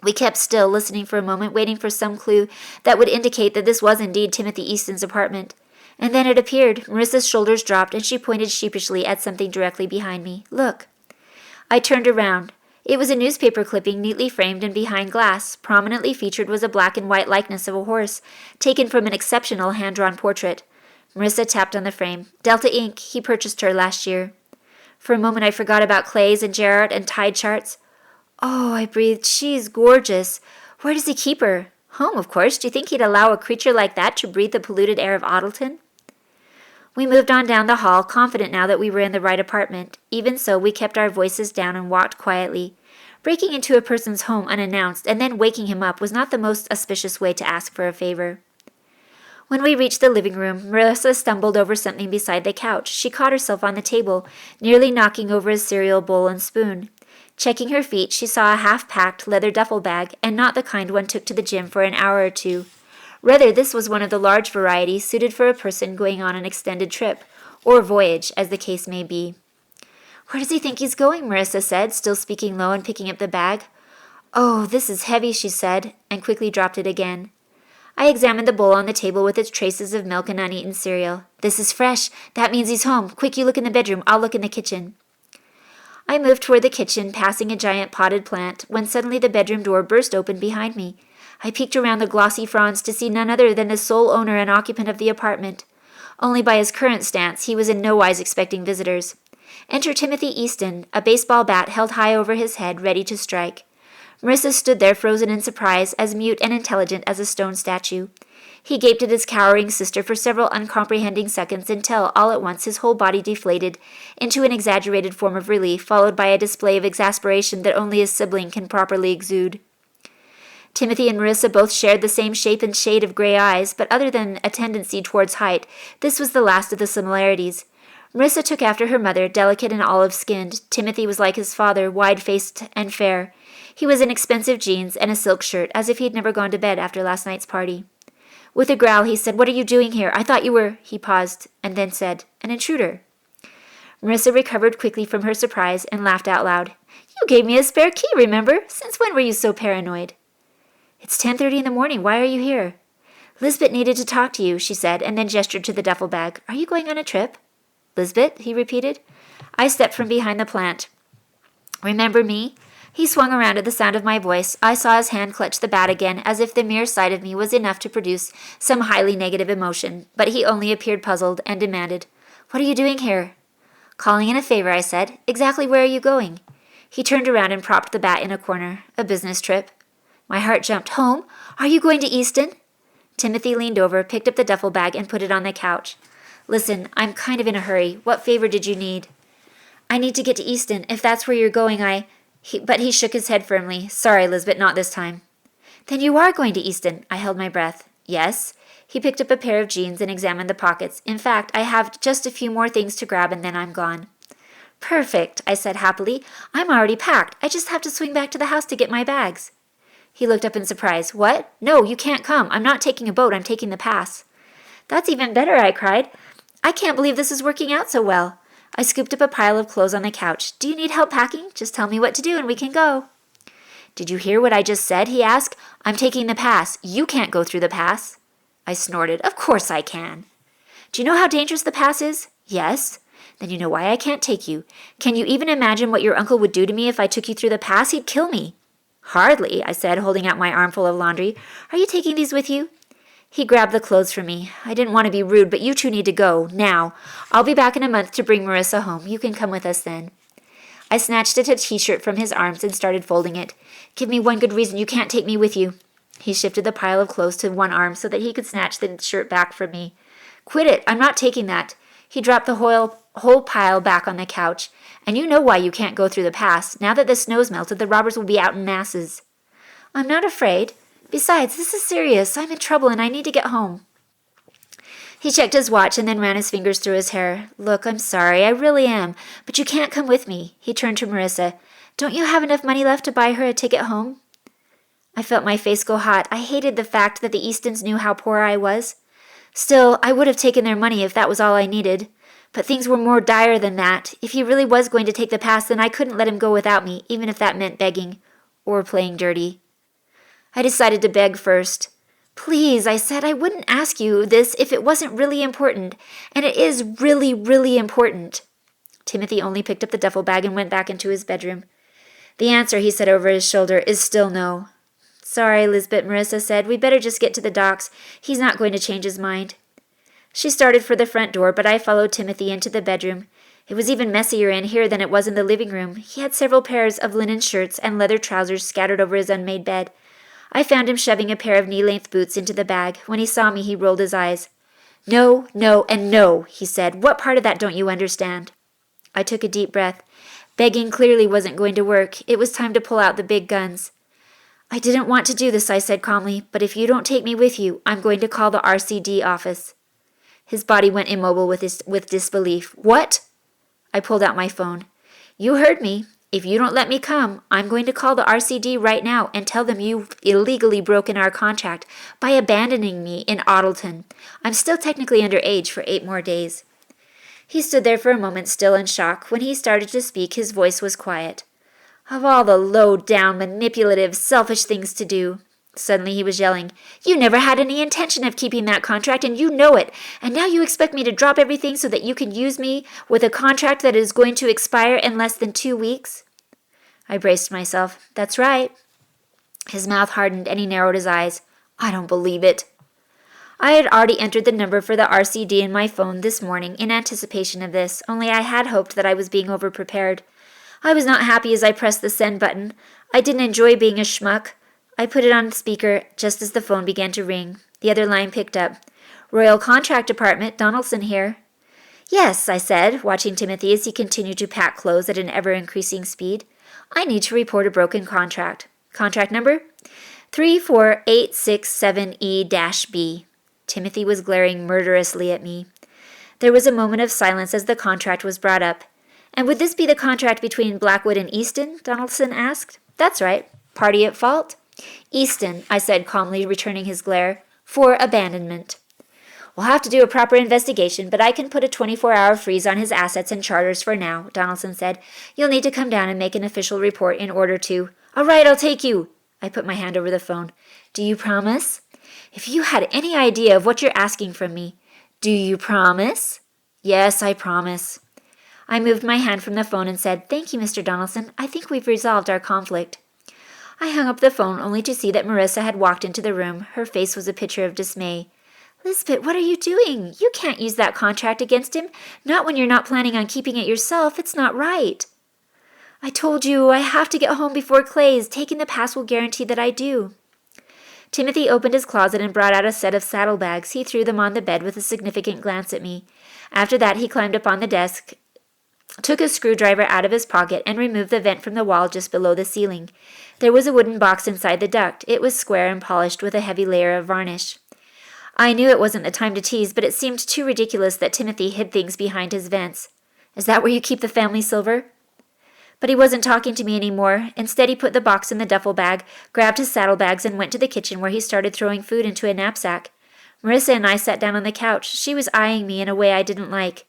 We kept still, listening for a moment, waiting for some clue that would indicate that this was indeed Timothy Easton's apartment. And then it appeared. Marissa's shoulders dropped, and she pointed sheepishly at something directly behind me. "Look." I turned around. It was a newspaper clipping neatly framed and behind glass. Prominently featured was a black and white likeness of a horse, taken from an exceptional hand-drawn portrait. Marissa tapped on the frame. "Delta Inc. He purchased her last year." For a moment I forgot about clays and Gerard and tide charts. "Oh," I breathed, "she's gorgeous. Where does he keep her?" "Home, of course. Do you think he'd allow a creature like that to breathe the polluted air of Ottleton?" We moved on down the hall, confident now that we were in the right apartment. Even so, we kept our voices down and walked quietly. Breaking into a person's home unannounced and then waking him up was not the most auspicious way to ask for a favor. When we reached the living room, Marissa stumbled over something beside the couch. She caught herself on the table, nearly knocking over a cereal bowl and spoon. Checking her feet, she saw a half-packed leather duffel bag, and not the kind one took to the gym for an hour or two. Rather, this was one of the large variety suited for a person going on an extended trip, or voyage, as the case may be. "Where does he think he's going?" Marissa said, still speaking low and picking up the bag. "Oh, this is heavy," she said, and quickly dropped it again. I examined the bowl on the table with its traces of milk and uneaten cereal. "This is fresh. That means he's home. Quick, you look in the bedroom. I'll look in the kitchen." I moved toward the kitchen, passing a giant potted plant, when suddenly the bedroom door burst open behind me. I peeked around the glossy fronds to see none other than the sole owner and occupant of the apartment. Only by his current stance, he was in no wise expecting visitors. Enter Timothy Easton, a baseball bat held high over his head, ready to strike. Marissa stood there frozen in surprise, as mute and intelligent as a stone statue. He gaped at his cowering sister for several uncomprehending seconds until, all at once, his whole body deflated into an exaggerated form of relief, followed by a display of exasperation that only a sibling can properly exude. Timothy and Marissa both shared the same shape and shade of gray eyes, but other than a tendency towards height, this was the last of the similarities. Marissa took after her mother, delicate and olive-skinned. Timothy was like his father, wide-faced and fair. He was in expensive jeans and a silk shirt, as if he had never gone to bed after last night's party. With a growl, he said, "What are you doing here? I thought you were—" He paused, and then said, "An intruder." Marissa recovered quickly from her surprise and laughed out loud. "You gave me a spare key, remember? Since when were you so paranoid?" "It's 10:30 in the morning. Why are you here?" "Lisbette needed to talk to you," she said, and then gestured to the duffel bag. "Are you going on a trip?" "Lisbette?" he repeated. I stepped from behind the plant. "Remember me?" He swung around at the sound of my voice. I saw his hand clutch the bat again, as if the mere sight of me was enough to produce some highly negative emotion, but he only appeared puzzled and demanded, "What are you doing here?" "Calling in a favor," I said. "Exactly where are you going?" He turned around and propped the bat in a corner. "A business trip." My heart jumped. "Home? Are you going to Easton?" Timothy leaned over, picked up the duffel bag, and put it on the couch. "Listen, I'm kind of in a hurry. What favor did you need?" "I need to get to Easton. If that's where you're going, But he shook his head firmly. "Sorry, Lisbette, not this time." "Then you are going to Easton." I held my breath. "Yes." He picked up a pair of jeans and examined the pockets. "In fact, I have just a few more things to grab and then I'm gone." "Perfect," I said happily. "I'm already packed. I just have to swing back to the house to get my bags." He looked up in surprise. "What? No, you can't come. I'm not taking a boat. I'm taking the pass." "That's even better," I cried. "I can't believe this is working out so well." I scooped up a pile of clothes on the couch. "Do you need help packing? Just tell me what to do and we can go." "Did you hear what I just said?" he asked. "I'm taking the pass. You can't go through the pass." I snorted. "Of course I can." "Do you know how dangerous the pass is?" "Yes." "Then you know why I can't take you. Can you even imagine what your uncle would do to me if I took you through the pass? He'd kill me." "Hardly," I said, holding out my armful of laundry. "Are you taking these with you?" He grabbed the clothes from me. "I didn't want to be rude, but you two need to go, now. I'll be back in a month to bring Marissa home. You can come with us then." I snatched at a t-shirt from his arms and started folding it. "Give me one good reason you can't take me with you." He shifted the pile of clothes to one arm so that he could snatch the shirt back from me. "Quit it. I'm not taking that." He dropped the whole pile back on the couch. "And you know why you can't go through the pass. Now that the snow's melted, the robbers will be out in masses." "I'm not afraid. Besides, this is serious. I'm in trouble and I need to get home." He checked his watch and then ran his fingers through his hair. "Look, I'm sorry. I really am. But you can't come with me." He turned to Marissa. "Don't you have enough money left to buy her a ticket home?" I felt my face go hot. I hated the fact that the Eastons knew how poor I was. Still, I would have taken their money if that was all I needed. But things were more dire than that. If he really was going to take the pass, then I couldn't let him go without me, even if that meant begging or playing dirty. I decided to beg first. Please, I said, I wouldn't ask you this if it wasn't really important, and it is really, really important. Timothy only picked up the duffel bag and went back into his bedroom. The answer, he said over his shoulder, is still no. Sorry, Lisbette, Marissa said. We'd better just get to the docks. He's not going to change his mind. She started for the front door, but I followed Timothy into the bedroom. It was even messier in here than it was in the living room. He had several pairs of linen shirts and leather trousers scattered over his unmade bed. I found him shoving a pair of knee-length boots into the bag. When he saw me, he rolled his eyes. No, no, and no, he said. What part of that don't you understand? I took a deep breath. Begging clearly wasn't going to work. It was time to pull out the big guns. I didn't want to do this, I said calmly, but if you don't take me with you, I'm going to call the RCD office. His body went immobile with disbelief. What? I pulled out my phone. You heard me. If you don't let me come, I'm going to call the RCD right now and tell them you've illegally broken our contract by abandoning me in Ottleton. I'm still technically underage for 8 more days. He stood there for a moment, still in shock. When he started to speak, his voice was quiet. Of all the low-down, manipulative, selfish things to do. Suddenly he was yelling, You never had any intention of keeping that contract, and you know it. And now you expect me to drop everything so that you can use me with a contract that is going to expire in less than 2 weeks? I braced myself. That's right. His mouth hardened and he narrowed his eyes. I don't believe it. I had already entered the number for the RCD in my phone this morning in anticipation of this, only I had hoped that I was being overprepared. I was not happy as I pressed the send button. I didn't enjoy being a schmuck. I put it on speaker just as the phone began to ring. The other line picked up. Royal Contract Department, Donaldson here. Yes, I said, watching Timothy as he continued to pack clothes at an ever-increasing speed. I need to report a broken contract. Contract number? 34867E-B. Timothy was glaring murderously at me. There was a moment of silence as the contract was brought up. And would this be the contract between Blackwood and Easton? Donaldson asked. That's right. Party at fault? Easton, I said calmly, returning his glare. For abandonment. We'll have to do a proper investigation, but I can put a 24-hour freeze on his assets and charters for now, Donaldson said. You'll need to come down and make an official report in order to... All right, I'll take you. I put my hand over the phone. Do you promise? If you had any idea of what you're asking from me. Do you promise? Yes, I promise. I moved my hand from the phone and said, Thank you, Mr. Donaldson. I think we've resolved our conflict. I hung up the phone only to see that Marissa had walked into the room. Her face was a picture of dismay. Lisbette, what are you doing? You can't use that contract against him. Not when you're not planning on keeping it yourself. It's not right. I told you I have to get home before Clay's. Taking the pass will guarantee that I do. Timothy opened his closet and brought out a set of saddlebags. He threw them on the bed with a significant glance at me. After that, he climbed up on the desk, took a screwdriver out of his pocket, and removed the vent from the wall just below the ceiling. There was a wooden box inside the duct. It was square and polished with a heavy layer of varnish. I knew it wasn't the time to tease, but it seemed too ridiculous that Timothy hid things behind his vents. Is that where you keep the family silver? But he wasn't talking to me anymore. Instead, he put the box in the duffel bag, grabbed his saddlebags, and went to the kitchen where he started throwing food into a knapsack. Marissa and I sat down on the couch. She was eyeing me in a way I didn't like.